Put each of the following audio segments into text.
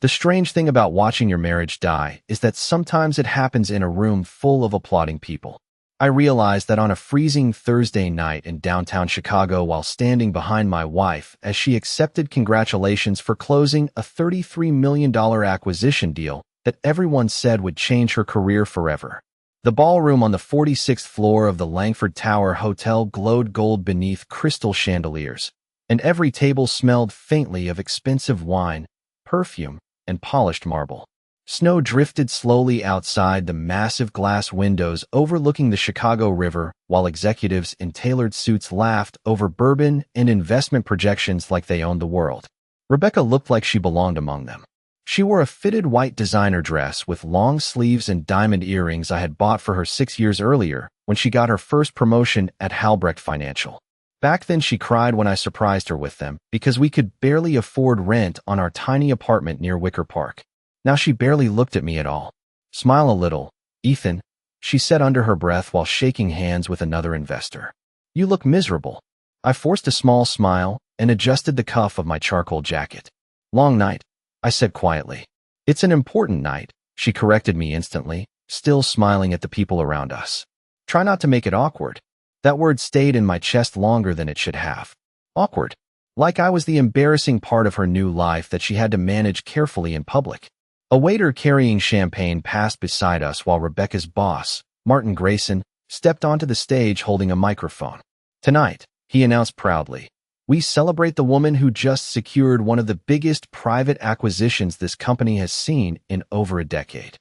The strange thing about watching your marriage die is that sometimes it happens in a room full of applauding people. I realized that on a freezing Thursday night in downtown Chicago while standing behind my wife as she accepted congratulations for closing a $33 million acquisition deal that everyone said would change her career forever. The ballroom on the 46th floor of the Langford Tower Hotel glowed gold beneath crystal chandeliers, and every table smelled faintly of expensive wine, perfume, and polished marble. Snow drifted slowly outside the massive glass windows overlooking the Chicago River, while executives in tailored suits laughed over bourbon and investment projections like they owned the world. Rebecca looked like she belonged among them. She wore a fitted white designer dress with long sleeves and diamond earrings I had bought for her 6 years earlier when she got her first promotion at Halbrecht Financial. Back then she cried when I surprised her with them because we could barely afford rent on our tiny apartment near Wicker Park. Now she barely looked at me at all. "Smile a little, Ethan," she said under her breath while shaking hands with another investor. "You look miserable." I forced a small smile and adjusted the cuff of my charcoal jacket. "Long night," I said quietly. "It's an important night," she corrected me instantly, still smiling at the people around us. "Try not to make it awkward." That word stayed in my chest longer than it should have. Awkward. Like I was the embarrassing part of her new life that she had to manage carefully in public. A waiter carrying champagne passed beside us while Rebecca's boss, Martin Grayson, stepped onto the stage holding a microphone. "Tonight," he announced proudly, "we celebrate the woman who just secured one of the biggest private acquisitions this company has seen in over a decade."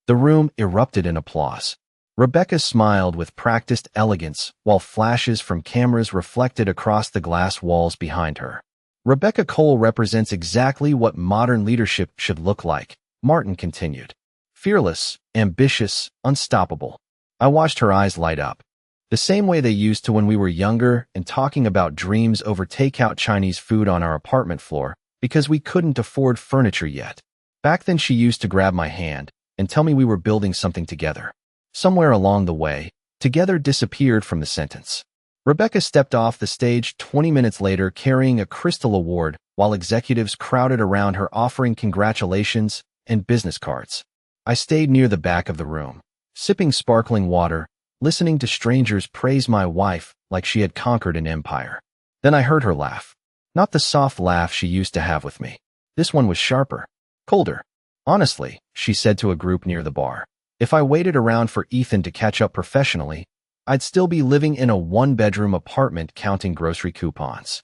The room erupted in applause. Rebecca smiled with practiced elegance while flashes from cameras reflected across the glass walls behind her. "Rebecca Cole represents exactly what modern leadership should look like," Martin continued. "Fearless, ambitious, unstoppable." I watched her eyes light up. The same way they used to when we were younger and talking about dreams over takeout Chinese food on our apartment floor because we couldn't afford furniture yet. Back then she used to grab my hand and tell me we were building something together. Somewhere along the way, together disappeared from the sentence. Rebecca stepped off the stage 20 minutes later carrying a crystal award while executives crowded around her offering congratulations and business cards. I stayed near the back of the room, sipping sparkling water, listening to strangers praise my wife like she had conquered an empire. Then I heard her laugh. Not the soft laugh she used to have with me. This one was sharper, colder. "Honestly," she said to a group near the bar, "if I waited around for Ethan to catch up professionally, I'd still be living in a one-bedroom apartment counting grocery coupons."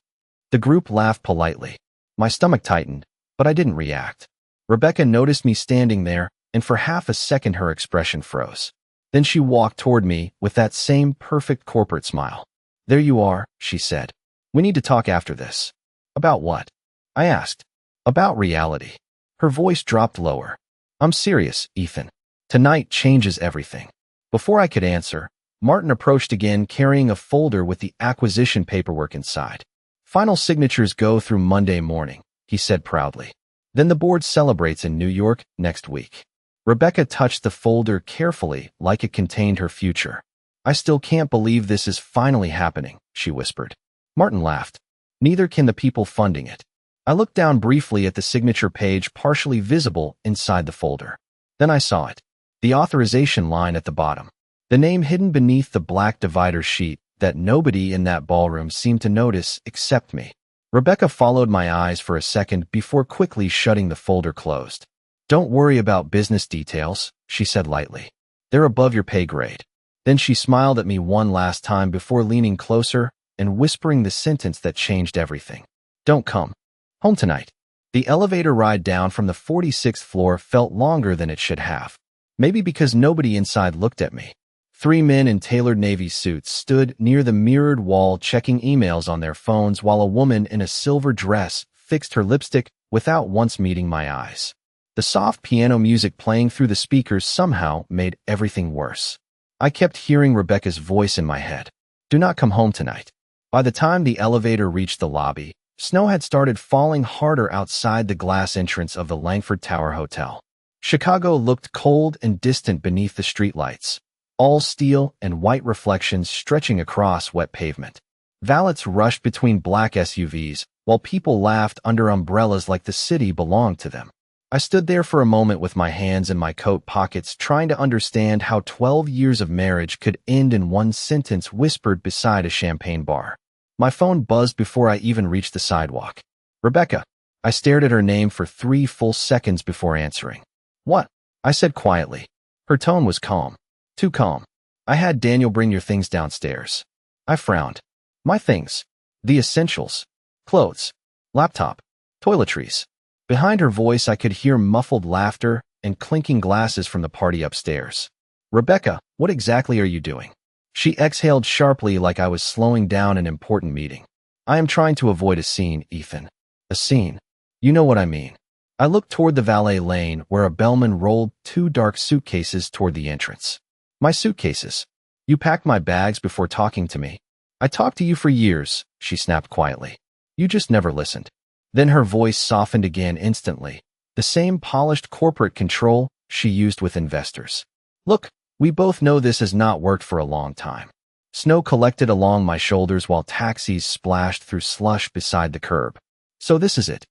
The group laughed politely. My stomach tightened, but I didn't react. Rebecca noticed me standing there, and for half a second her expression froze. Then she walked toward me with that same perfect corporate smile. "There you are," she said. "We need to talk after this." "About what?" I asked. "About reality." Her voice dropped lower. "I'm serious, Ethan. Tonight changes everything." Before I could answer, Martin approached again carrying a folder with the acquisition paperwork inside. "Final signatures go through Monday morning," he said proudly. "Then the board celebrates in New York next week." Rebecca touched the folder carefully like it contained her future. "I still can't believe this is finally happening," she whispered. Martin laughed. "Neither can the people funding it." I looked down briefly at the signature page partially visible inside the folder. Then I saw it. The authorization line at the bottom. The name hidden beneath the black divider sheet that nobody in that ballroom seemed to notice except me. Rebecca followed my eyes for a second before quickly shutting the folder closed. "Don't worry about business details," she said lightly. "They're above your pay grade." Then she smiled at me one last time before leaning closer and whispering the sentence that changed everything. "Don't come home tonight." The elevator ride down from the 46th floor felt longer than it should have. Maybe because nobody inside looked at me. 3 men in tailored navy suits stood near the mirrored wall checking emails on their phones while a woman in a silver dress fixed her lipstick without once meeting my eyes. The soft piano music playing through the speakers somehow made everything worse. I kept hearing Rebecca's voice in my head. "Do not come home tonight." By the time the elevator reached the lobby, snow had started falling harder outside the glass entrance of the Langford Tower Hotel. Chicago looked cold and distant beneath the streetlights, all steel and white reflections stretching across wet pavement. Valets rushed between black SUVs, while people laughed under umbrellas like the city belonged to them. I stood there for a moment with my hands in my coat pockets, trying to understand how 12 years of marriage could end in one sentence whispered beside a champagne bar. My phone buzzed before I even reached the sidewalk. Rebecca. I stared at her name for 3 full seconds before answering. What? I said quietly. Her tone was calm. Too calm. I had Daniel bring your things downstairs. I frowned. My things. The essentials. Clothes. Laptop. Toiletries. Behind her voice I could hear muffled laughter and clinking glasses from the party upstairs. Rebecca, what exactly are you doing? She exhaled sharply like I was slowing down an important meeting. I am trying to avoid a scene, Ethan. A scene. You know what I mean. I looked toward the valet lane where a bellman rolled 2 dark suitcases toward the entrance. My suitcases. You packed my bags before talking to me. I talked to you for years, she snapped quietly. You just never listened. Then her voice softened again instantly, the same polished corporate control she used with investors. Look, we both know this has not worked for a long time. Snow collected along my shoulders while taxis splashed through slush beside the curb. So this is it?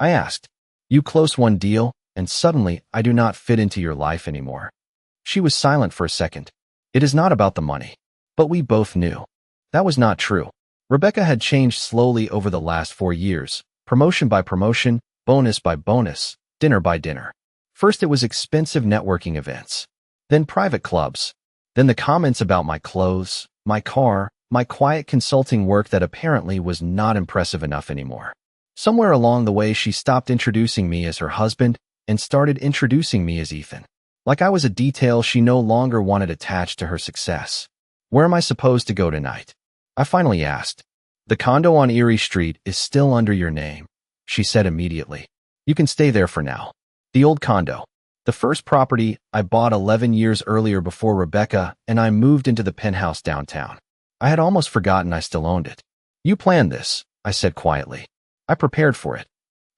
I asked. You close one deal, and suddenly I do not fit into your life anymore. She was silent for a second. It is not about the money. But we both knew. That was not true. Rebecca had changed slowly over the last 4 years. Promotion by promotion, bonus by bonus, dinner by dinner. First it was expensive networking events. Then private clubs. Then the comments about my clothes, my car, my quiet consulting work that apparently was not impressive enough anymore. Somewhere along the way she stopped introducing me as her husband and started introducing me as Ethan. Like I was a detail she no longer wanted attached to her success. Where am I supposed to go tonight? I finally asked. The condo on Erie Street is still under your name, she said immediately. You can stay there for now. The old condo. The first property I bought 11 years earlier before Rebecca and I moved into the penthouse downtown. I had almost forgotten I still owned it. You planned this, I said quietly. I prepared for it.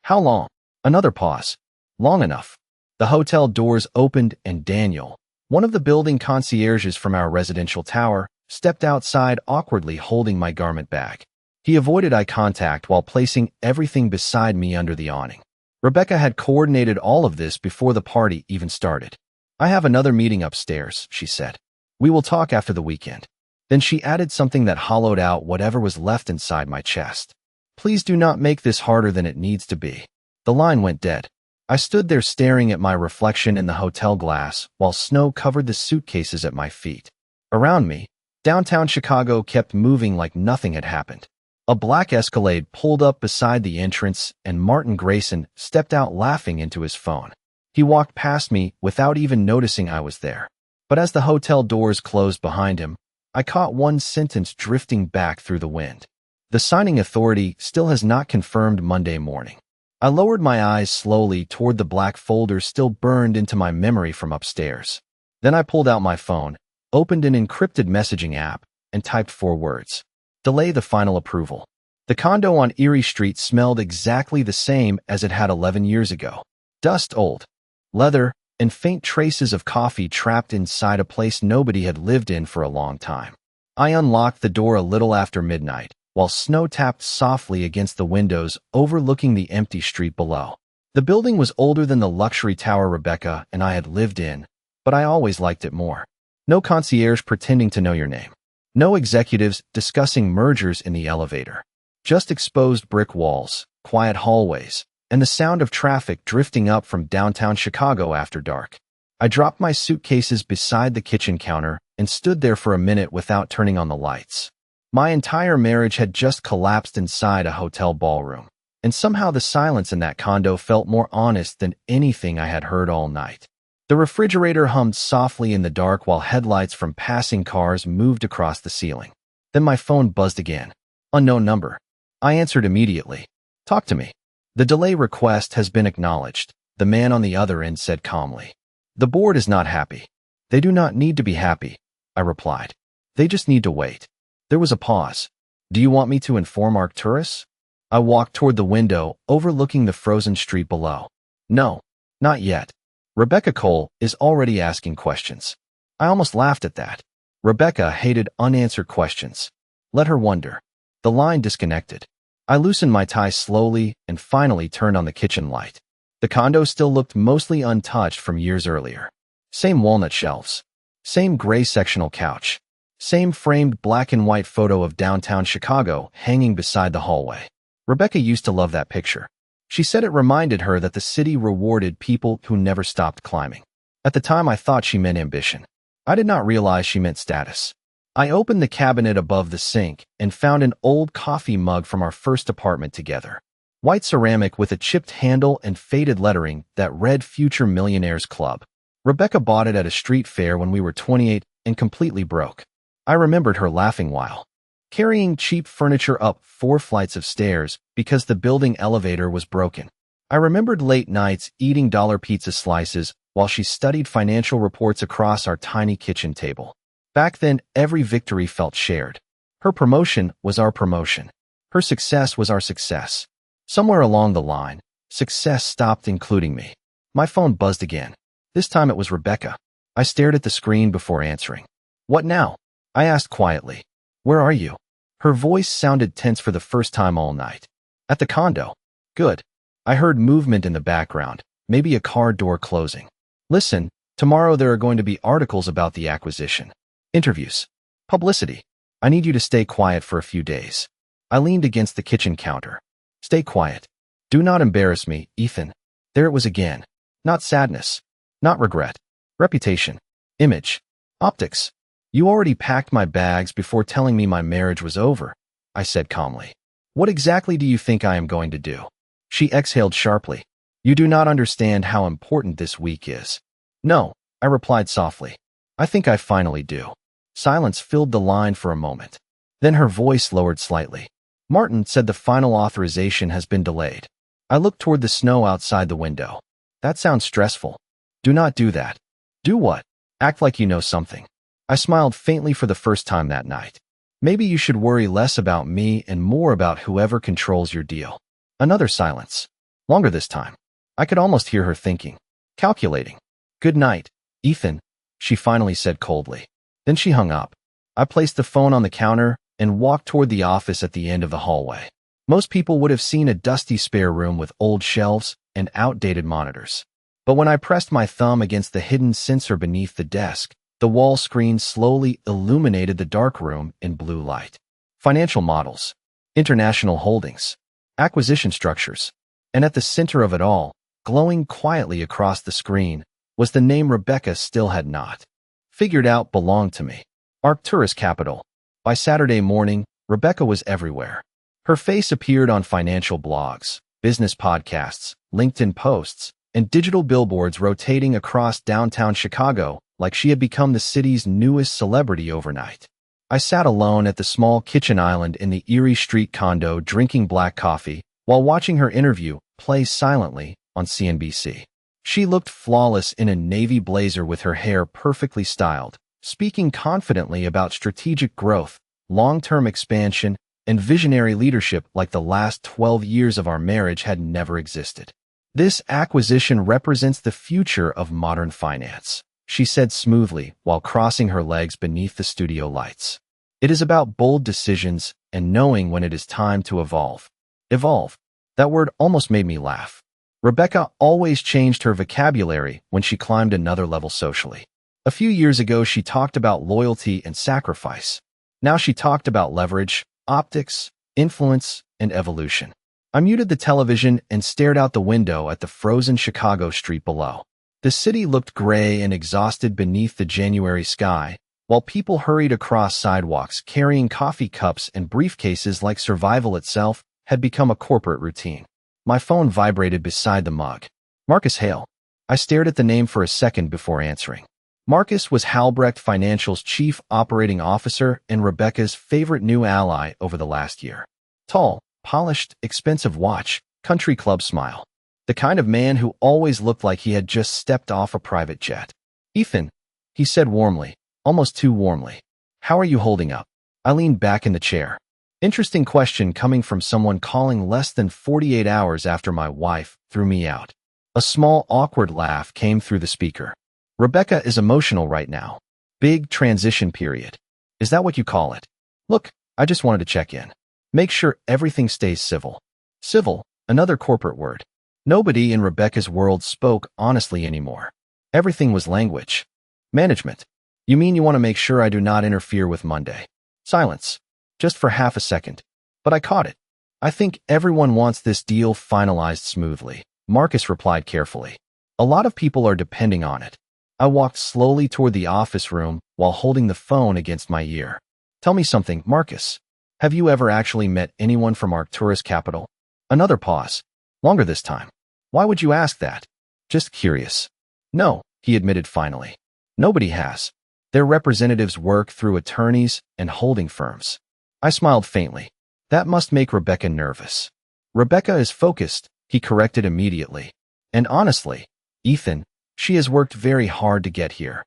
How long? Another pause. Long enough. The hotel doors opened and Daniel, one of the building concierges from our residential tower, stepped outside awkwardly holding my garment bag. He avoided eye contact while placing everything beside me under the awning. Rebecca had coordinated all of this before the party even started. I have another meeting upstairs, she said. We will talk after the weekend. Then she added something that hollowed out whatever was left inside my chest. Please do not make this harder than it needs to be. The line went dead. I stood there staring at my reflection in the hotel glass while snow covered the suitcases at my feet. Around me, downtown Chicago kept moving like nothing had happened. A black Escalade pulled up beside the entrance and Martin Grayson stepped out laughing into his phone. He walked past me without even noticing I was there. But as the hotel doors closed behind him, I caught one sentence drifting back through the wind. The signing authority still has not confirmed Monday morning. I lowered my eyes slowly toward the black folder still burned into my memory from upstairs. Then I pulled out my phone, opened an encrypted messaging app, and typed 4 words. Delay the final approval. The condo on Erie Street smelled exactly the same as it had 11 years ago. Dust, old leather, and faint traces of coffee trapped inside a place nobody had lived in for a long time. I unlocked the door a little after midnight, while snow tapped softly against the windows overlooking the empty street below. The building was older than the luxury tower Rebecca and I had lived in, but I always liked it more. No concierge pretending to know your name. No executives discussing mergers in the elevator. Just exposed brick walls, quiet hallways, and the sound of traffic drifting up from downtown Chicago after dark. I dropped my suitcases beside the kitchen counter and stood there for a minute without turning on the lights. My entire marriage had just collapsed inside a hotel ballroom, and somehow the silence in that condo felt more honest than anything I had heard all night. The refrigerator hummed softly in the dark while headlights from passing cars moved across the ceiling. Then my phone buzzed again. Unknown number. I answered immediately. Talk to me. The delay request has been acknowledged, the man on the other end said calmly. The board is not happy. They do not need to be happy, I replied. They just need to wait. There was a pause. Do you want me to inform Arcturus? I walked toward the window, overlooking the frozen street below. No, not yet. Rebecca Cole is already asking questions. I almost laughed at that. Rebecca hated unanswered questions. Let her wonder. The line disconnected. I loosened my tie slowly and finally turned on the kitchen light. The condo still looked mostly untouched from years earlier. Same walnut shelves. Same gray sectional couch. Same framed black and white photo of downtown Chicago hanging beside the hallway. Rebecca used to love that picture. She said it reminded her that the city rewarded people who never stopped climbing. At the time, I thought she meant ambition. I did not realize she meant status. I opened the cabinet above the sink and found an old coffee mug from our first apartment together. White ceramic with a chipped handle and faded lettering that read Future Millionaires Club. Rebecca bought it at a street fair when we were 28 and completely broke. I remembered her laughing while carrying cheap furniture up 4 flights of stairs because the building elevator was broken. I remembered late nights eating dollar pizza slices while she studied financial reports across our tiny kitchen table. Back then, every victory felt shared. Her promotion was our promotion. Her success was our success. Somewhere along the line, success stopped including me. My phone buzzed again. This time it was Rebecca. I stared at the screen before answering. "What now?" I asked quietly. "Where are you?" Her voice sounded tense for the first time all night. "At the condo." "Good." I heard movement in the background, maybe a car door closing. "Listen, tomorrow there are going to be articles about the acquisition. Interviews. Publicity. I need you to stay quiet for a few days." I leaned against the kitchen counter. "Stay quiet. Do not embarrass me, Ethan." There it was again. Not sadness. Not regret. Reputation. Image. Optics. "You already packed my bags before telling me my marriage was over," I said calmly. "What exactly do you think I am going to do?" She exhaled sharply. "You do not understand how important this week is." "No," I replied softly. "I think I finally do." Silence filled the line for a moment. Then her voice lowered slightly. "Martin said the final authorization has been delayed." I looked toward the snow outside the window. "That sounds stressful." "Do not do that." "Do what?" "Act like you know something." I smiled faintly for the first time that night. "Maybe you should worry less about me and more about whoever controls your deal." Another silence. Longer this time. I could almost hear her thinking. Calculating. "Good night, Ethan," she finally said coldly. Then she hung up. I placed the phone on the counter and walked toward the office at the end of the hallway. Most people would have seen a dusty spare room with old shelves and outdated monitors. But when I pressed my thumb against the hidden sensor beneath the desk, the wall screen slowly illuminated the dark room in blue light. Financial models, international holdings, acquisition structures, and at the center of it all, glowing quietly across the screen, was the name Rebecca still had not figured out belonged to me. Arcturus Capital. By Saturday morning, Rebecca was everywhere. Her face appeared on financial blogs, business podcasts, LinkedIn posts, and digital billboards rotating across downtown Chicago like she had become the city's newest celebrity overnight. I sat alone at the small kitchen island in the Erie Street condo drinking black coffee while watching her interview play silently on CNBC. She looked flawless in a navy blazer with her hair perfectly styled, speaking confidently about strategic growth, long-term expansion, and visionary leadership like the last 12 years of our marriage had never existed. "This acquisition represents the future of modern finance," she said smoothly while crossing her legs beneath the studio lights. "It is about bold decisions and knowing when it is time to evolve." Evolve. That word almost made me laugh. Rebecca always changed her vocabulary when she climbed another level socially. A few years ago, she talked about loyalty and sacrifice. Now she talked about leverage, optics, influence, and evolution. I muted the television and stared out the window at the frozen Chicago street below. The city looked gray and exhausted beneath the January sky, while people hurried across sidewalks carrying coffee cups and briefcases like survival itself had become a corporate routine. My phone vibrated beside the mug. Marcus Hale. I stared at the name for a second before answering. Marcus was Halbrecht Financial's chief operating officer and Rebecca's favorite new ally over the last year. Tall, polished, expensive watch, country club smile. The kind of man who always looked like he had just stepped off a private jet. "Ethan," he said warmly, almost too warmly. "How are you holding up?" I leaned back in the chair. Interesting question coming from someone calling less than 48 hours after my wife threw me out. A small, awkward laugh came through the speaker. "Rebecca is emotional right now. Big transition period. Is that what you call it?" "Look, I just wanted to check in. Make sure everything stays civil." Civil, another corporate word. Nobody in Rebecca's world spoke honestly anymore. Everything was language. Management. You mean you want to make sure I do not interfere with Monday? Silence. Just for half a second. But I caught it. I think everyone wants this deal finalized smoothly, Marcus replied carefully. A lot of people are depending on it. I walked slowly toward the office room while holding the phone against my ear. Tell me something, Marcus. Have you ever actually met anyone from Arcturus Capital? Another pause. Longer this time. Why would you ask that? Just curious. No, he admitted finally. Nobody has. Their representatives work through attorneys and holding firms. I smiled faintly. That must make Rebecca nervous. Rebecca is focused, he corrected immediately. And honestly, Ethan, she has worked very hard to get here.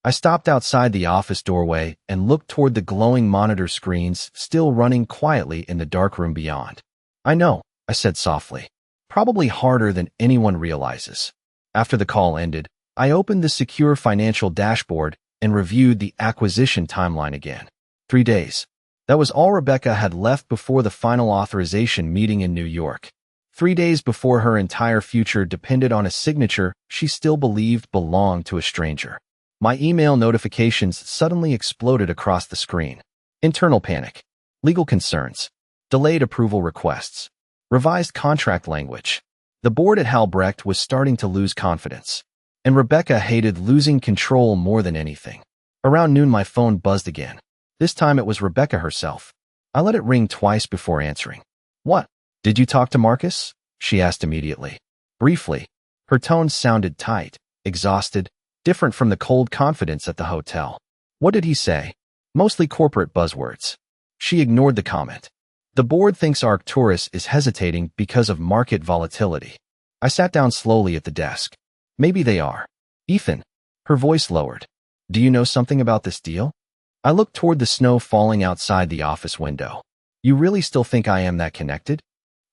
I stopped outside the office doorway and looked toward the glowing monitor screens still running quietly in the dark room beyond. I know, I said softly. Probably harder than anyone realizes. After the call ended, I opened the secure financial dashboard and reviewed the acquisition timeline again. 3 days. That was all Rebecca had left before the final authorization meeting in New York. 3 days before her entire future depended on a signature she still believed belonged to a stranger. My email notifications suddenly exploded across the screen. Internal panic. Legal concerns. Delayed approval requests. Revised contract language. The board at Halbrecht was starting to lose confidence. And Rebecca hated losing control more than anything. Around noon my phone buzzed again. This time it was Rebecca herself. I let it ring twice before answering. What? Did you talk to Marcus? She asked immediately. Briefly. Her tone sounded tight, exhausted, different from the cold confidence at the hotel. What did he say? Mostly corporate buzzwords. She ignored the comment. The board thinks Arcturus is hesitating because of market volatility. I sat down slowly at the desk. Maybe they are. Ethan. Her voice lowered. Do you know something about this deal? I looked toward the snow falling outside the office window. You really still think I am that connected?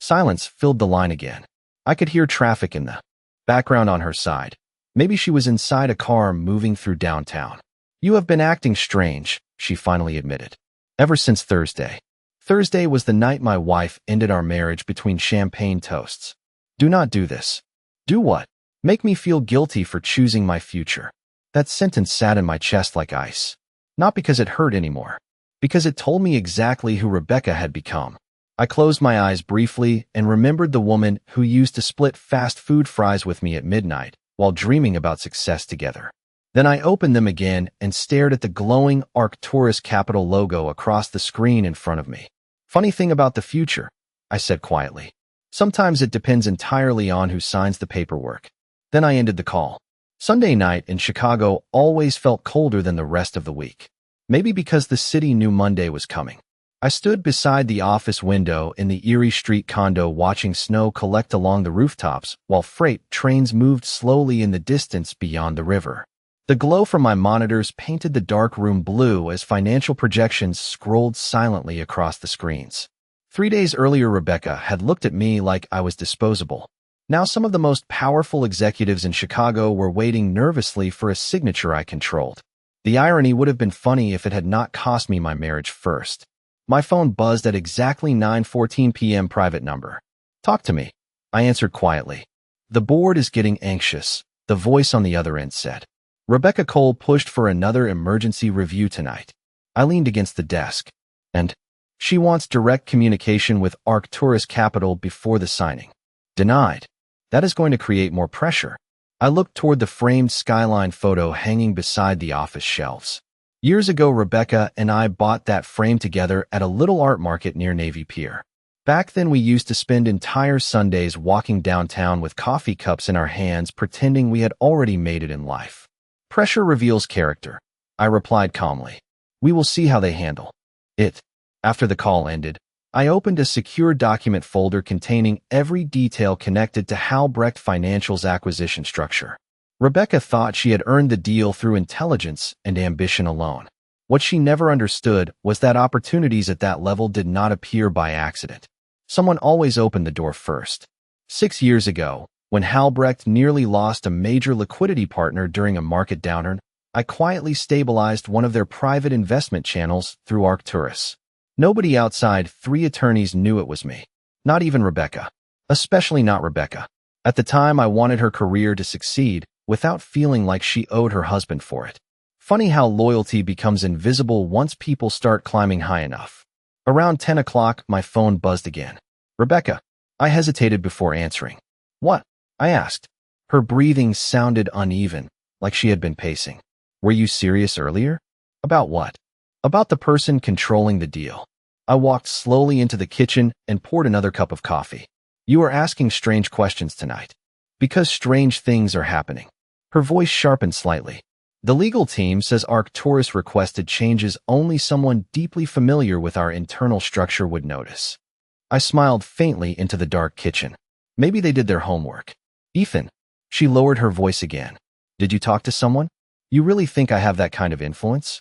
Silence filled the line again. I could hear traffic in the background on her side. Maybe she was inside a car moving through downtown. You have been acting strange, she finally admitted. Ever since Thursday. Thursday was the night my wife ended our marriage between champagne toasts. Do not do this. Do what? Make me feel guilty for choosing my future. That sentence sat in my chest like ice. Not because it hurt anymore. Because it told me exactly who Rebecca had become. I closed my eyes briefly and remembered the woman who used to split fast food fries with me at midnight while dreaming about success together. Then I opened them again and stared at the glowing Arcturus Capital logo across the screen in front of me. Funny thing about the future, I said quietly. Sometimes it depends entirely on who signs the paperwork. Then I ended the call. Sunday night in Chicago always felt colder than the rest of the week. Maybe because the city knew Monday was coming. I stood beside the office window in the Erie Street condo watching snow collect along the rooftops while freight trains moved slowly in the distance beyond the river. The glow from my monitors painted the dark room blue as financial projections scrolled silently across the screens. 3 days earlier, Rebecca had looked at me like I was disposable. Now some of the most powerful executives in Chicago were waiting nervously for a signature I controlled. The irony would have been funny if it had not cost me my marriage first. My phone buzzed at exactly 9:14 p.m. Private number. Talk to me. I answered quietly. The board is getting anxious, the voice on the other end said. Rebecca Cole pushed for another emergency review tonight. I leaned against the desk. And she wants direct communication with Arcturus Capital before the signing. Denied. That is going to create more pressure. I looked toward the framed skyline photo hanging beside the office shelves. Years ago, Rebecca and I bought that frame together at a little art market near Navy Pier. Back then, we used to spend entire Sundays walking downtown with coffee cups in our hands, pretending we had already made it in life. Pressure reveals character, I replied calmly. We will see how they handle it. After the call ended, I opened a secure document folder containing every detail connected to Halbrecht Financial's acquisition structure. Rebecca thought she had earned the deal through intelligence and ambition alone. What she never understood was that opportunities at that level did not appear by accident. Someone always opened the door first. 6 years ago, when Halbrecht nearly lost a major liquidity partner during a market downturn, I quietly stabilized one of their private investment channels through Arcturus. Nobody outside 3 attorneys knew it was me. Not even Rebecca. Especially not Rebecca. At the time, I wanted her career to succeed without feeling like she owed her husband for it. Funny how loyalty becomes invisible once people start climbing high enough. Around 10 o'clock, my phone buzzed again. Rebecca. I hesitated before answering. What? I asked. Her breathing sounded uneven, like she had been pacing. Were you serious earlier? About what? About the person controlling the deal. I walked slowly into the kitchen and poured another cup of coffee. You are asking strange questions tonight. Because strange things are happening. Her voice sharpened slightly. The legal team says Arcturus requested changes only someone deeply familiar with our internal structure would notice. I smiled faintly into the dark kitchen. Maybe they did their homework. Ethan. She lowered her voice again. Did you talk to someone? You really think I have that kind of influence?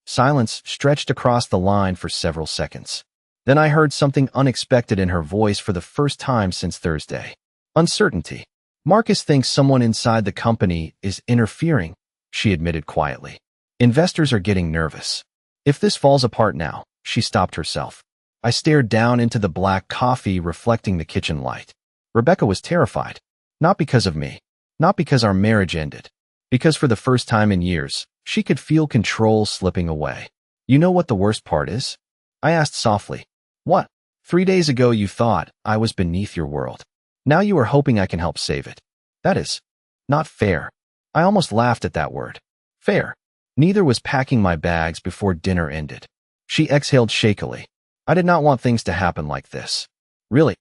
Silence stretched across the line for several seconds. Then I heard something unexpected in her voice for the first time since Thursday. Uncertainty. Marcus thinks someone inside the company is interfering, she admitted quietly. Investors are getting nervous. If this falls apart now, she stopped herself. I stared down into the black coffee reflecting the kitchen light. Rebecca was terrified. Not because of me. Not because our marriage ended. Because for the first time in years, she could feel control slipping away. You know what the worst part is? I asked softly. What? 3 days ago you thought I was beneath your world. Now you are hoping I can help save it. That is not fair. I almost laughed at that word. Fair. Neither was packing my bags before dinner ended. She exhaled shakily. I did not want things to happen like this. Really.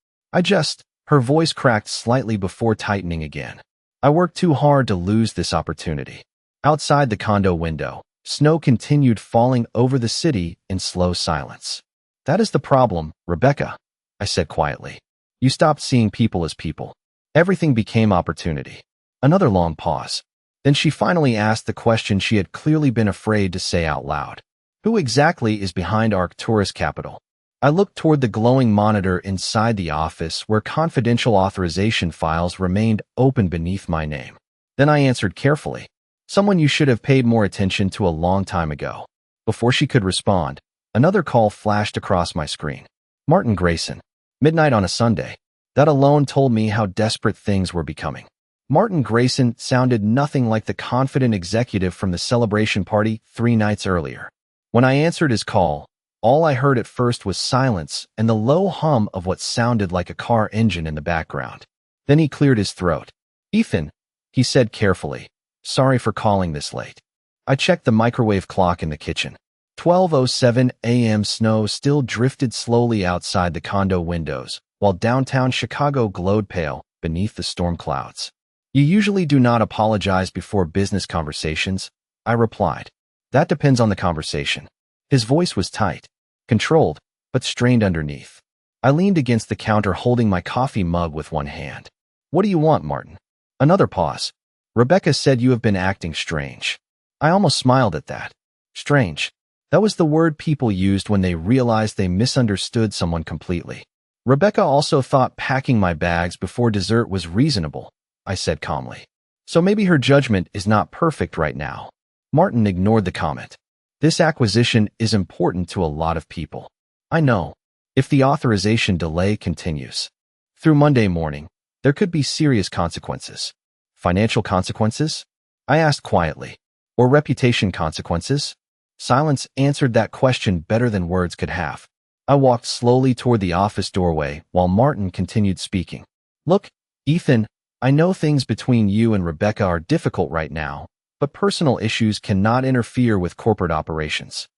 Her voice cracked slightly before tightening again. I worked too hard to lose this opportunity. Outside the condo window, snow continued falling over the city in slow silence. That is the problem, Rebecca, I said quietly. You stopped seeing people as people. Everything became opportunity. Another long pause. Then she finally asked the question she had clearly been afraid to say out loud. Who exactly is behind Arcturus Capital? I looked toward the glowing monitor inside the office where confidential authorization files remained open beneath my name. Then I answered carefully. Someone you should have paid more attention to a long time ago. Before she could respond, another call flashed across my screen. Martin Grayson. Midnight on a Sunday. That alone told me how desperate things were becoming. Martin Grayson sounded nothing like the confident executive from the celebration party 3 nights earlier. When I answered his call, all I heard at first was silence and the low hum of what sounded like a car engine in the background. Then he cleared his throat. Ethan, he said carefully. Sorry for calling this late. I checked the microwave clock in the kitchen. 12:07 a.m. Snow still drifted slowly outside the condo windows, while downtown Chicago glowed pale beneath the storm clouds. You usually do not apologize before business conversations, I replied. That depends on the conversation. His voice was tight, controlled, but strained underneath. I leaned against the counter holding my coffee mug with one hand. What do you want, Martin? Another pause. Rebecca said you have been acting strange. I almost smiled at that. Strange. That was the word people used when they realized they misunderstood someone completely. Rebecca also thought packing my bags before dessert was reasonable, I said calmly. So maybe her judgment is not perfect right now. Martin ignored the comment. This acquisition is important to a lot of people. I know. If the authorization delay continues through Monday morning, there could be serious consequences. Financial consequences? I asked quietly. Or reputation consequences? Silence answered that question better than words could have. I walked slowly toward the office doorway while Martin continued speaking. Look, Ethan, I know things between you and Rebecca are difficult right now, but personal issues cannot interfere with corporate operations.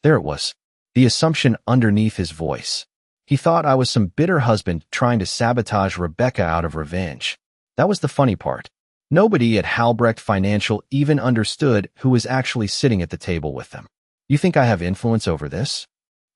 There it was, the assumption underneath his voice. He thought I was some bitter husband trying to sabotage Rebecca out of revenge. That was the funny part. Nobody at Halbrecht Financial even understood who was actually sitting at the table with them. You think I have influence over this?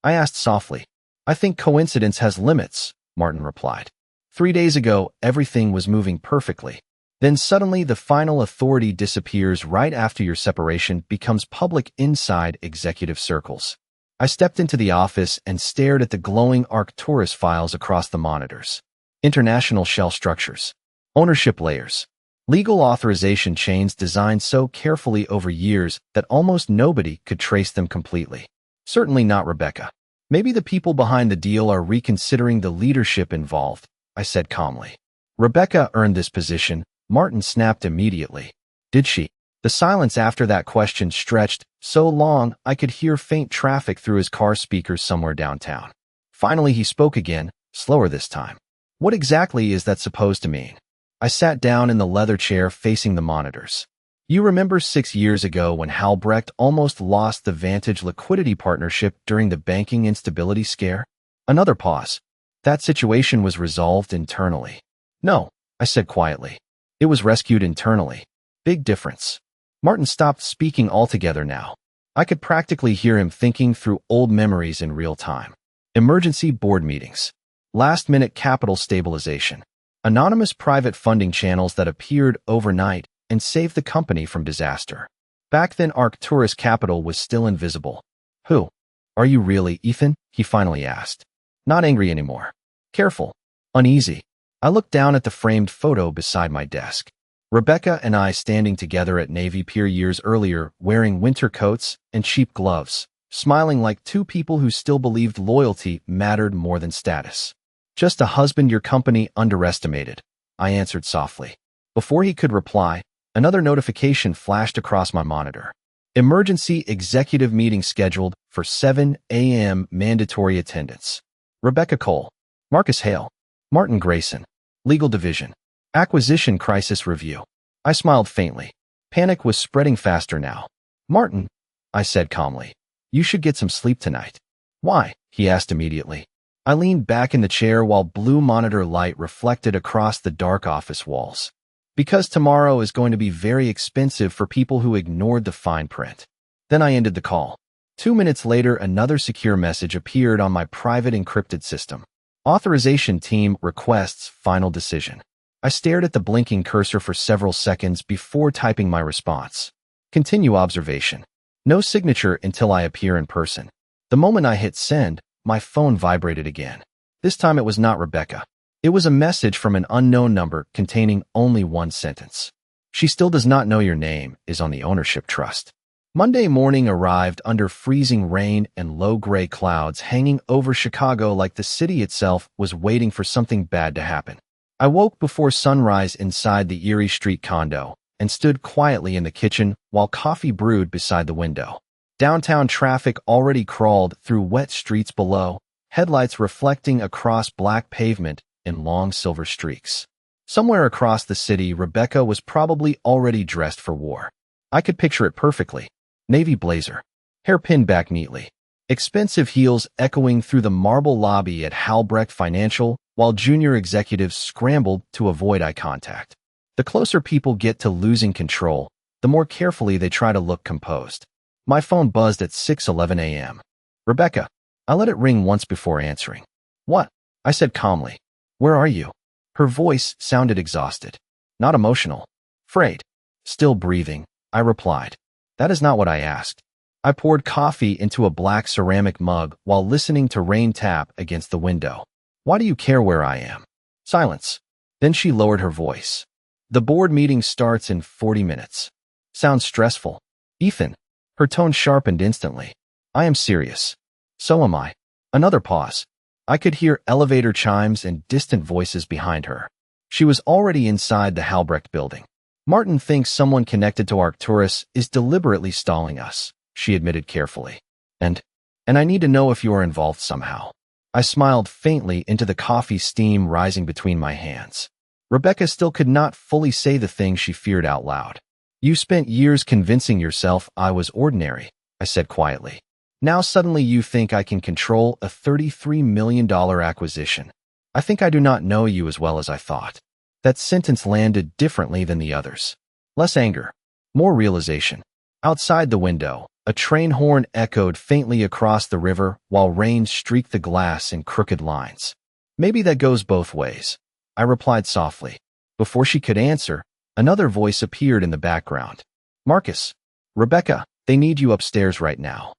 I asked softly. I think coincidence has limits, Martin replied. 3 days ago, everything was moving perfectly. Then suddenly the final authority disappears right after your separation becomes public inside executive circles. I stepped into the office and stared at the glowing Arcturus files across the monitors. International shell structures. Ownership layers. Legal authorization chains designed so carefully over years that almost nobody could trace them completely. Certainly not Rebecca. Maybe the people behind the deal are reconsidering the leadership involved, I said calmly. Rebecca earned this position, Martin snapped immediately. Did she? The silence after that question stretched so long I could hear faint traffic through his car speakers somewhere downtown. Finally, he spoke again, slower this time. What exactly is that supposed to mean? I sat down in the leather chair facing the monitors. You remember 6 years ago when Halbrecht almost lost the Vantage Liquidity Partnership during the banking instability scare? Another pause. That situation was resolved internally. No, I said quietly. It was rescued internally. Big difference. Martin stopped speaking altogether now. I could practically hear him thinking through old memories in real time. Emergency board meetings. Last-minute capital stabilization. Anonymous private funding channels that appeared overnight and saved the company from disaster. Back then, Arcturus Capital was still invisible. Who? Are you really, Ethan? He finally asked. Not angry anymore. Careful. Uneasy. I looked down at the framed photo beside my desk. Rebecca and I standing together at Navy Pier years earlier, wearing winter coats and cheap gloves, smiling like two people who still believed loyalty mattered more than status. Just a husband your company underestimated, I answered softly. Before he could reply, another notification flashed across my monitor. Emergency executive meeting scheduled for 7 a.m. mandatory attendance. Rebecca Cole, Marcus Hale, Martin Grayson, Legal Division, Acquisition Crisis Review. I smiled faintly. Panic was spreading faster now. Martin, I said calmly, you should get some sleep tonight. Why? He asked immediately. I leaned back in the chair while blue monitor light reflected across the dark office walls. Because tomorrow is going to be very expensive for people who ignored the fine print. Then I ended the call. 2 minutes later, another secure message appeared on my private encrypted system. Authorization team requests final decision. I stared at the blinking cursor for several seconds before typing my response. Continue observation. No signature until I appear in person. The moment I hit send, my phone vibrated again. This time it was not Rebecca. It was a message from an unknown number containing only one sentence. She still does not know your name, is on the ownership trust. Monday morning arrived under freezing rain and low gray clouds hanging over Chicago like the city itself was waiting for something bad to happen. I woke before sunrise inside the Erie Street condo and stood quietly in the kitchen while coffee brewed beside the window. Downtown traffic already crawled through wet streets below, headlights reflecting across black pavement in long silver streaks. Somewhere across the city, Rebecca was probably already dressed for war. I could picture it perfectly. Navy blazer, hair pinned back neatly, expensive heels echoing through the marble lobby at Halbrecht Financial while junior executives scrambled to avoid eye contact. The closer people get to losing control, the more carefully they try to look composed. My phone buzzed at 6:11 a.m. Rebecca. I let it ring once before answering. What? I said calmly. Where are you? Her voice sounded exhausted. Not emotional. Frayed. Still breathing, I replied. That is not what I asked. I poured coffee into a black ceramic mug while listening to rain tap against the window. Why do you care where I am? Silence. Then she lowered her voice. The board meeting starts in 40 minutes. Sounds stressful. Ethan. Her tone sharpened instantly. I am serious. So am I. Another pause. I could hear elevator chimes and distant voices behind her. She was already inside the Halbrecht building. Martin thinks someone connected to Arcturus is deliberately stalling us, she admitted carefully. And I need to know if you are involved somehow. I smiled faintly into the coffee steam rising between my hands. Rebecca still could not fully say the thing she feared out loud. You spent years convincing yourself I was ordinary, I said quietly. Now suddenly you think I can control a $33 million acquisition. I think I do not know you as well as I thought. That sentence landed differently than the others. Less anger, more realization. Outside the window, a train horn echoed faintly across the river while rain streaked the glass in crooked lines. Maybe that goes both ways, I replied softly. Before she could answer, another voice appeared in the background. Marcus. Rebecca, they need you upstairs right now.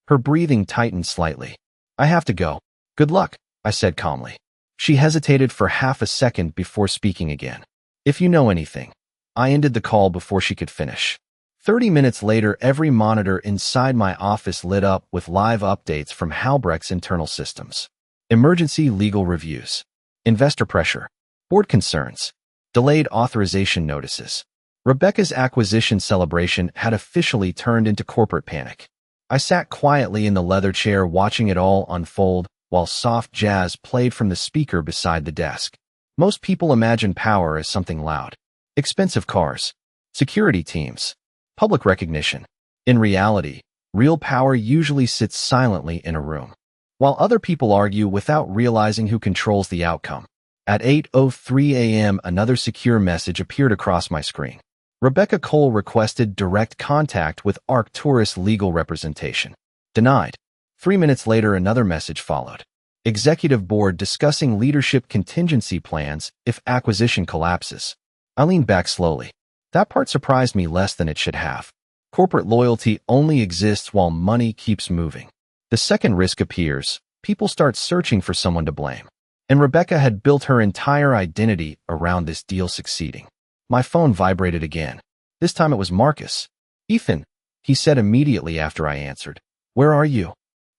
Her breathing tightened slightly. I have to go. Good luck, I said calmly. She hesitated for half a second before speaking again. If you know anything. I ended the call before she could finish. 30 minutes later, every monitor inside my office lit up with live updates from Halbrecht's internal systems. Emergency legal reviews. Investor pressure. Board concerns. Delayed authorization notices. Rebecca's acquisition celebration had officially turned into corporate panic. I sat quietly in the leather chair watching it all unfold while soft jazz played from the speaker beside the desk. Most people imagine power as something loud. Expensive cars, security teams, public recognition. In reality, real power usually sits silently in a room, while other people argue without realizing who controls the outcome. At 8:03 a.m., another secure message appeared across my screen. Rebecca Cole requested direct contact with Arcturus legal representation. Denied. 3 minutes later, another message followed. Executive board discussing leadership contingency plans if acquisition collapses. I leaned back slowly. That part surprised me less than it should have. Corporate loyalty only exists while money keeps moving. The second risk appears, people start searching for someone to blame. And Rebecca had built her entire identity around this deal succeeding. My phone vibrated again. This time it was Marcus. "Ethan," he said immediately after I answered. "Where are you?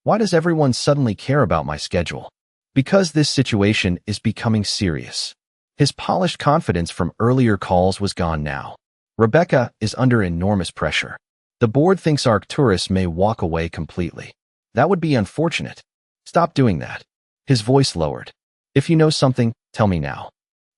Why does everyone suddenly care about my schedule?" "Because this situation is becoming serious." His polished confidence from earlier calls was gone now. Rebecca is under enormous pressure. The board thinks Arcturus may walk away completely. That would be unfortunate. Stop doing that. His voice lowered. If you know something, tell me now.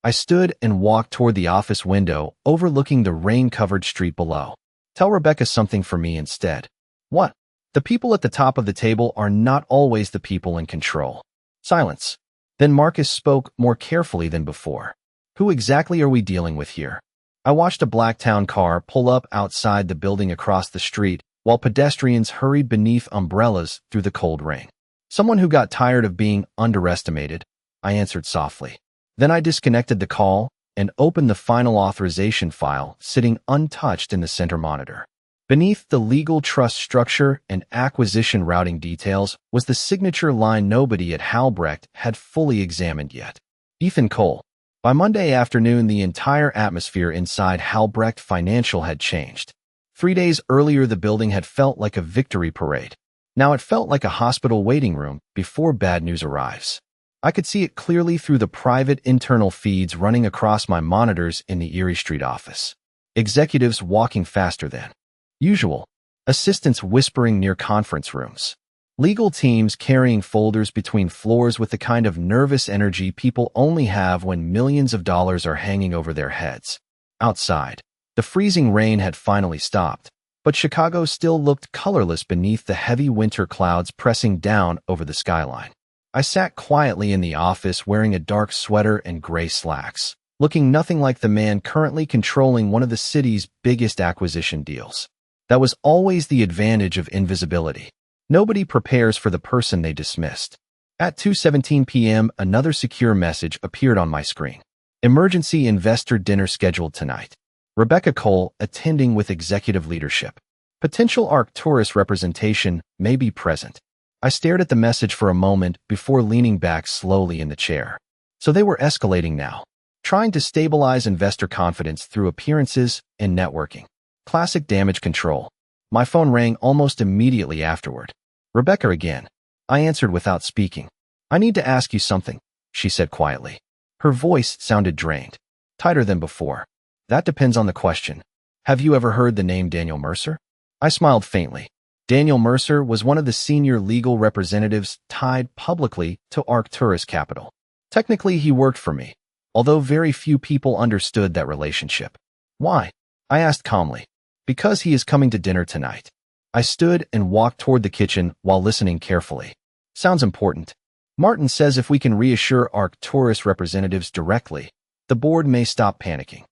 I stood and walked toward the office window, overlooking the rain-covered street below. Tell Rebecca something for me instead. What? The people at the top of the table are not always the people in control. Silence. Then Marcus spoke more carefully than before. Who exactly are we dealing with here? I watched a black town car pull up outside the building across the street, while pedestrians hurried beneath umbrellas through the cold rain. Someone who got tired of being underestimated, I answered softly. Then I disconnected the call and opened the final authorization file sitting untouched in the center monitor. Beneath the legal trust structure and acquisition routing details was the signature line nobody at Halbrecht had fully examined yet. Ethan Cole. By Monday afternoon, the entire atmosphere inside Halbrecht Financial had changed. 3 days earlier, the building had felt like a victory parade. Now it felt like a hospital waiting room before bad news arrives. I could see it clearly through the private internal feeds running across my monitors in the Erie Street office. Executives walking faster than usual. Assistants whispering near conference rooms. Legal teams carrying folders between floors with the kind of nervous energy people only have when millions of dollars are hanging over their heads. Outside, the freezing rain had finally stopped, but Chicago still looked colorless beneath the heavy winter clouds pressing down over the skyline. I sat quietly in the office wearing a dark sweater and gray slacks, looking nothing like the man currently controlling one of the city's biggest acquisition deals. That was always the advantage of invisibility. Nobody prepares for the person they dismissed. At 2:17 p.m., another secure message appeared on my screen. Emergency investor dinner scheduled tonight. Rebecca Cole attending with executive leadership. Potential Arcturus representation may be present. I stared at the message for a moment before leaning back slowly in the chair. So they were escalating now, trying to stabilize investor confidence through appearances and networking. Classic damage control. My phone rang almost immediately afterward. Rebecca again. I answered without speaking. "I need to ask you something," she said quietly. Her voice sounded drained, tighter than before. "That depends on the question. Have you ever heard the name Daniel Mercer?" I smiled faintly. Daniel Mercer was one of the senior legal representatives tied publicly to Arcturus Capital. Technically, he worked for me, although very few people understood that relationship. "Why?" I asked calmly. "Because he is coming to dinner tonight." I stood and walked toward the kitchen while listening carefully. "Sounds important. Martin says if we can reassure Arcturus representatives directly, the board may stop panicking."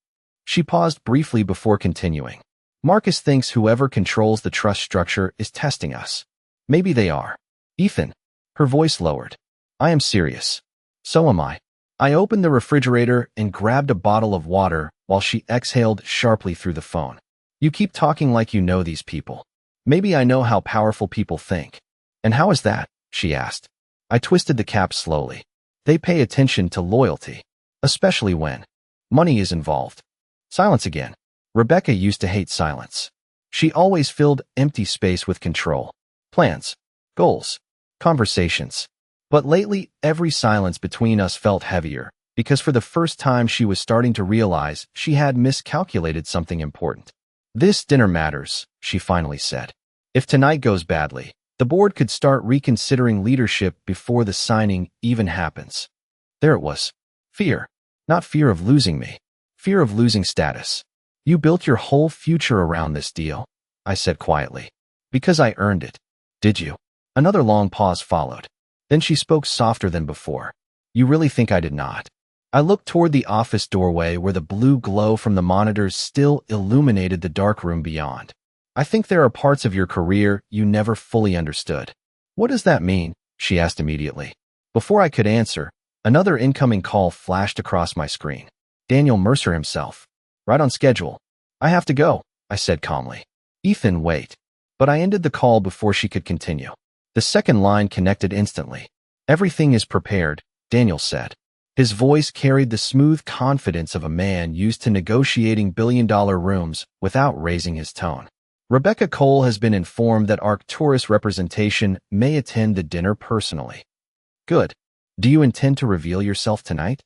She paused briefly before continuing. "Marcus thinks whoever controls the trust structure is testing us. Maybe they are." "Ethan." Her voice lowered. "I am serious." "So am I." I opened the refrigerator and grabbed a bottle of water while she exhaled sharply through the phone. "You keep talking like you know these people. Maybe I know how powerful people think." "And how is that?" she asked. I twisted the cap slowly. "They pay attention to loyalty, especially when money is involved." Silence again. Rebecca used to hate silence. She always filled empty space with control, plans, goals, conversations. But lately, every silence between us felt heavier, because for the first time she was starting to realize she had miscalculated something important. "This dinner matters," she finally said. "If tonight goes badly, the board could start reconsidering leadership before the signing even happens." There it was. Fear. Not fear of losing me. Fear of losing status. "You built your whole future around this deal," I said quietly. "Because I earned it." "Did you?" Another long pause followed. Then she spoke softer than before. "You really think I did not?" I looked toward the office doorway where the blue glow from the monitors still illuminated the dark room beyond. "I think there are parts of your career you never fully understood." "What does that mean?" she asked immediately. Before I could answer, another incoming call flashed across my screen. Daniel Mercer himself. "Right on schedule." "I have to go," I said calmly. "Ethan, wait." But I ended the call before she could continue. The second line connected instantly. "Everything is prepared," Daniel said. His voice carried the smooth confidence of a man used to negotiating billion-dollar rooms without raising his tone. "Rebecca Cole has been informed that Arcturus representation may attend the dinner personally." "Good. Do you intend to reveal yourself tonight?"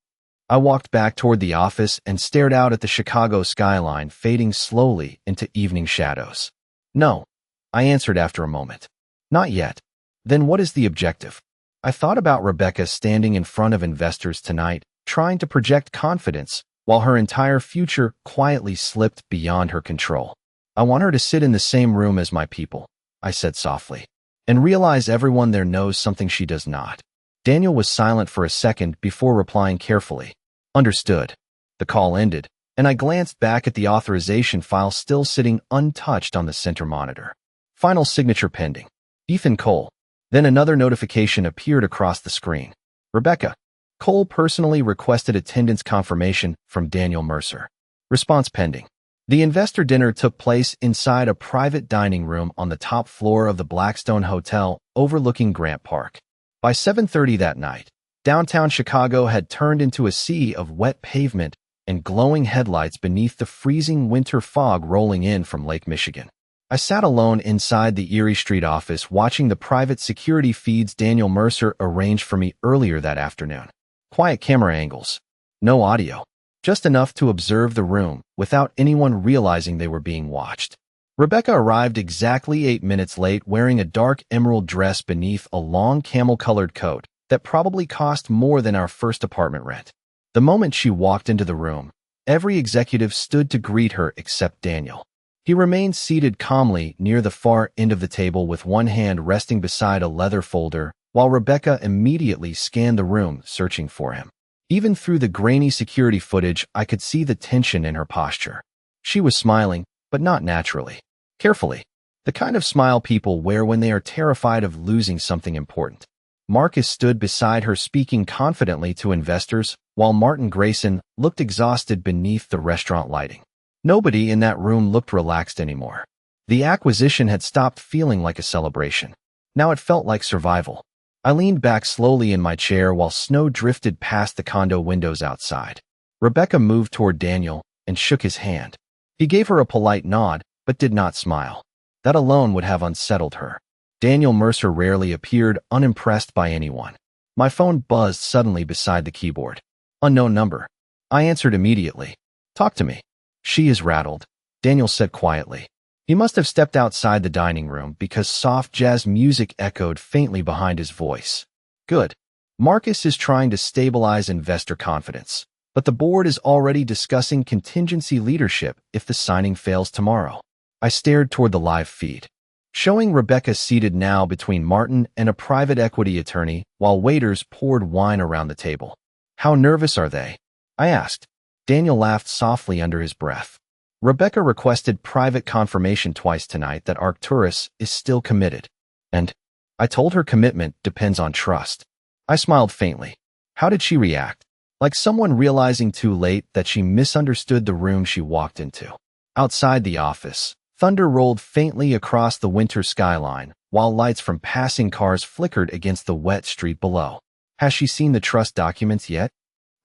I walked back toward the office and stared out at the Chicago skyline fading slowly into evening shadows. "No," I answered after a moment. "Not yet." "Then what is the objective?" I thought about Rebecca standing in front of investors tonight, trying to project confidence, while her entire future quietly slipped beyond her control. "I want her to sit in the same room as my people," I said softly, "and realize everyone there knows something she does not." Daniel was silent for a second before replying carefully. "Understood." The call ended, and I glanced back at the authorization file still sitting untouched on the center monitor. "Final signature pending. Ethan Cole." Then another notification appeared across the screen. "Rebecca Cole personally requested attendance confirmation from Daniel Mercer. Response pending." The investor dinner took place inside a private dining room on the top floor of the Blackstone Hotel overlooking Grant Park. By 7:30 that night, downtown Chicago had turned into a sea of wet pavement and glowing headlights beneath the freezing winter fog rolling in from Lake Michigan. I sat alone inside the Erie Street office watching the private security feeds Daniel Mercer arranged for me earlier that afternoon. Quiet camera angles. No audio. Just enough to observe the room without anyone realizing they were being watched. Rebecca arrived exactly 8 minutes late wearing a dark emerald dress beneath a long camel-colored coat that probably cost more than our first apartment rent. The moment she walked into the room, every executive stood to greet her except Daniel. He remained seated calmly near the far end of the table with one hand resting beside a leather folder, while Rebecca immediately scanned the room, searching for him. Even through the grainy security footage, I could see the tension in her posture. She was smiling, but not naturally. Carefully. The kind of smile people wear when they are terrified of losing something important. Marcus stood beside her speaking confidently to investors, while Martin Grayson looked exhausted beneath the restaurant lighting. Nobody in that room looked relaxed anymore. The acquisition had stopped feeling like a celebration. Now it felt like survival. I leaned back slowly in my chair while snow drifted past the condo windows outside. Rebecca moved toward Daniel and shook his hand. He gave her a polite nod, but did not smile. That alone would have unsettled her. Daniel Mercer rarely appeared unimpressed by anyone. My phone buzzed suddenly beside the keyboard. Unknown number. I answered immediately. "Talk to me." "She is rattled," Daniel said quietly. He must have stepped outside the dining room because soft jazz music echoed faintly behind his voice. "Good. Marcus is trying to stabilize investor confidence, but the board is already discussing contingency leadership if the signing fails tomorrow." I stared toward the live feed, showing Rebecca seated now between Martin and a private equity attorney while waiters poured wine around the table. "How nervous are they?" I asked. Daniel laughed softly under his breath. "Rebecca requested private confirmation twice tonight that Arcturus is still committed. And I told her commitment depends on trust." I smiled faintly. How did she react? Like someone realizing too late that she misunderstood the room she walked into. Outside the office, thunder rolled faintly across the winter skyline, while lights from passing cars flickered against the wet street below. "Has she seen the trust documents yet?"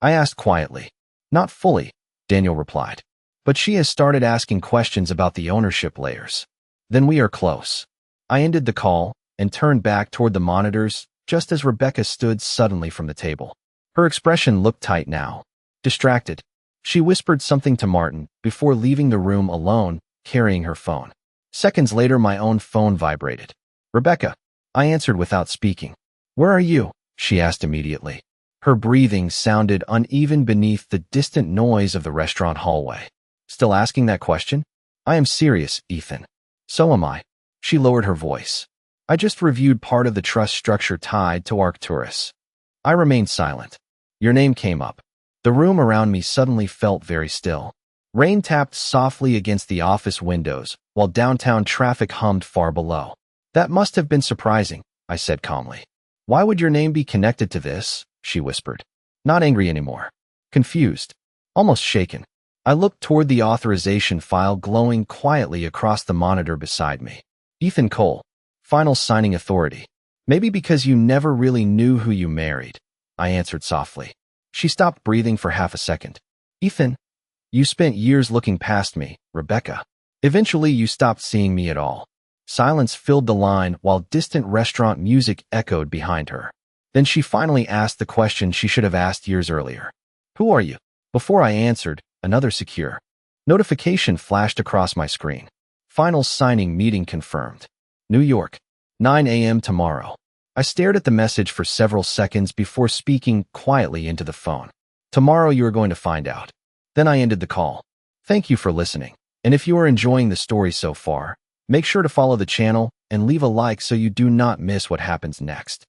I asked quietly. "Not fully," Daniel replied. "But she has started asking questions about the ownership layers." "Then we are close." I ended the call and turned back toward the monitors just as Rebecca stood suddenly from the table. Her expression looked tight now. Distracted, she whispered something to Martin before leaving the room alone, carrying her phone. Seconds later, my own phone vibrated. "Rebecca," I answered without speaking. "Where are you?" she asked immediately. Her breathing sounded uneven beneath the distant noise of the restaurant hallway. "Still asking that question?" "I am serious, Ethan." "So am I." She lowered her voice. "I just reviewed part of the trust structure tied to Arcturus." I remained silent. Your name came up. The room around me suddenly felt very still. Rain tapped softly against the office windows, while downtown traffic hummed far below. "That must have been surprising," I said calmly. "Why would your name be connected to this?" she whispered. Not angry anymore. Confused. Almost shaken. I looked toward the authorization file glowing quietly across the monitor beside me. "Ethan Cole, final signing authority." "Maybe because you never really knew who you married," I answered softly. She stopped breathing for half a second. "Ethan, you spent years looking past me, Rebecca. Eventually you stopped seeing me at all." Silence filled the line while distant restaurant music echoed behind her. Then she finally asked the question she should have asked years earlier. "Who are you?" Before I answered, another secure notification flashed across my screen. "Final signing meeting confirmed. New York, 9 a.m. tomorrow." I stared at the message for several seconds before speaking quietly into the phone. "Tomorrow you are going to find out." Then I ended the call. Thank you for listening. And if you are enjoying the story so far, make sure to follow the channel and leave a like so you do not miss what happens next.